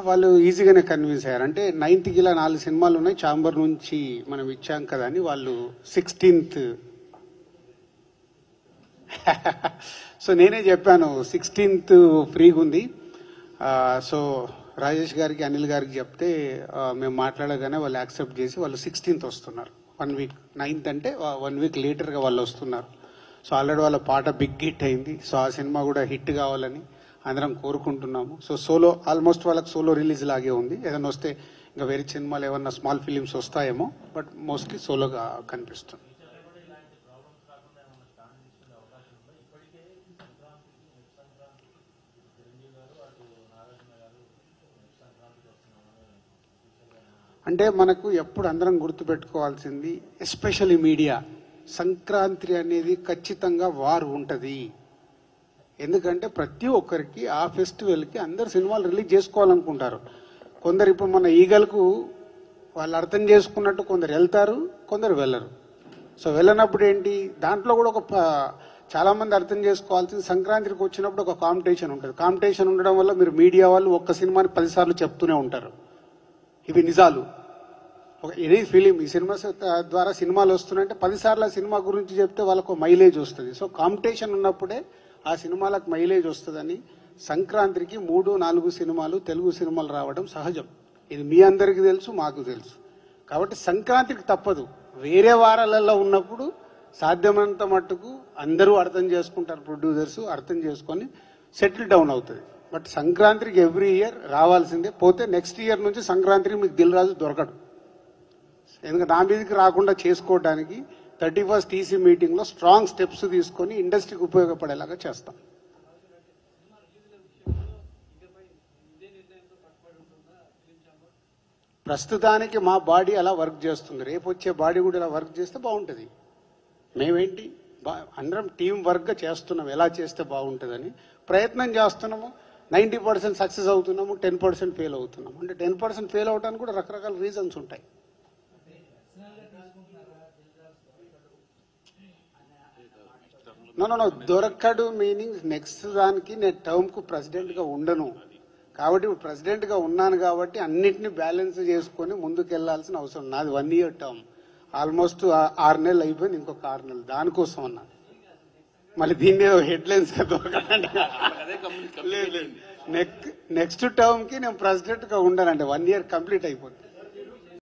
వాళ్ళు ఈజీగానే కన్విన్స్ అయ్యారు. అంటే 9th ఇలా 4 సినిమాలు ఉన్నాయి, ఛాంబర్ నుంచి మనం ఇచ్చాం కదా అని వాళ్ళు 16th. సో నేనే చెప్పాను 16th ఫ్రీగా ఉంది. సో రాజేష్ గారికి, అనిల్ గారికి చెప్తే మేము మాట్లాడగానే వాళ్ళు యాక్సెప్ట్ చేసి వాళ్ళు 16th వస్తున్నారు. 1 వీక్, 9th అంటే 1 వీక్ లేటర్గా వాళ్ళు వస్తున్నారు. సో ఆల్రెడీ వాళ్ళ పాట బిగ్ హిట్ అయింది. సో ఆ సినిమా కూడా హిట్ కావాలని అందరం కోరుకుంటున్నాము. సో సోలో ఆల్మోస్ట్ వాళ్ళకి సోలో రిలీజ్ లాగే ఉంది. ఏదైనా వస్తే ఇంకా వేరే సినిమాలు ఏమన్నా స్మాల్ ఫిలిమ్స్ వస్తాయేమో, బట్ మోస్ట్లీ సోలోగా కనిపిస్తుంది. అంటే మనకు ఎప్పుడు అందరం గుర్తుపెట్టుకోవాల్సింది, ఎస్పెషల్లీ మీడియా, సంక్రాంతి అనేది ఖచ్చితంగా వార్ ఉంటుంది. ఎందుకంటే ప్రతి ఒక్కరికి ఆ ఫెస్టివల్కి అందరు సినిమాలు రిలీజ్ చేసుకోవాలనుకుంటారు. కొందరు ఇప్పుడు మన ఈగలకు వాళ్ళు అర్థం చేసుకున్నట్టు కొందరు వెళ్తారు, కొందరు వెళ్ళరు. సో వెళ్ళనప్పుడు ఏంటి, దాంట్లో కూడా చాలా మంది అర్థం చేసుకోవాల్సింది, సంక్రాంతికి వచ్చినప్పుడు ఒక కాంపిటీషన్ ఉంటుంది. కాంపిటీషన్ ఉండడం వల్ల మీరు మీడియా వాళ్ళు ఒక్క సినిమాని 10 సార్లు చెప్తూనే ఉంటారు. ఇవి నిజాలు. ఎనీ ఫిలిం, ఈ సినిమా ద్వారా సినిమాలు వస్తున్నాయంటే 10 సార్లు ఆ సినిమా గురించి చెప్తే వాళ్ళకు మైలేజ్ వస్తుంది. సో కాంపిటీషన్ ఉన్నప్పుడే ఆ సినిమాలకు మైలేజ్ వస్తుందని సంక్రాంతికి 3-4 సినిమాలు, తెలుగు సినిమాలు రావడం సహజం. ఇది మీ అందరికీ తెలుసు, మాకు తెలుసు. కాబట్టి సంక్రాంతికి తప్పదు. వేరే వారాలలో ఉన్నప్పుడు సాధ్యమైనంత మట్టుకు అందరూ అర్థం చేసుకుంటారు, ప్రొడ్యూసర్స్ అర్థం చేసుకొని సెటిల్ డౌన్ అవుతుంది. బట్ సంక్రాంతికి ఎవ్రీ ఇయర్ రావాల్సిందే. పోతే నెక్స్ట్ ఇయర్ నుంచి సంక్రాంతికి మీకు దిల్ రాజు దొరకడు. ఎందుకంటే నా మీదకి రాకుండా చేసుకోవడానికి 31st టీసీ మీటింగ్లో స్ట్రాంగ్ స్టెప్స్ తీసుకొని ఇండస్ట్రీకి ఉపయోగపడేలాగా చేస్తాం. ప్రస్తుతానికి మా బాడీ అలా వర్క్ చేస్తుంది. రేపు వచ్చే బాడీ కూడా ఇలా వర్క్ చేస్తే బాగుంటుంది. మేమేంటి అందరం టీం వర్క్గా చేస్తున్నాం, ఎలా చేస్తే బాగుంటుందని ప్రయత్నం చేస్తున్నాము. 90% సక్సెస్ అవుతున్నాము, 10% ఫెయిల్ అవుతున్నాము. అంటే 10% ఫెయిల్ అవడానికి కూడా రకరకాల రీజన్స్ ఉంటాయి. నో దొరకడు మీనింగ్ నెక్స్ట్ దానికి నేను టర్మ్కు ప్రెసిడెంట్గా ఉండను. కాబట్టి ఇప్పుడు ప్రెసిడెంట్గా ఉన్నాను కాబట్టి అన్నిటినీ బ్యాలెన్స్ చేసుకొని ముందుకు వెళ్లాల్సిన అవసరం. నాది 1 ఇయర్ టర్మ్, ఆల్మోస్ట్ 6 నెలలు అయిపోయింది, ఇంకొక 6 నెలలు దానికోసం అన్నాను. మళ్ళీ దీన్ని హెడ్లైన్స్ దొరకదండి. నెక్స్ట్ టర్మ్కి నేను ప్రెసిడెంట్గా ఉండనంటే 1 ఇయర్ కంప్లీట్ అయిపోతుంది.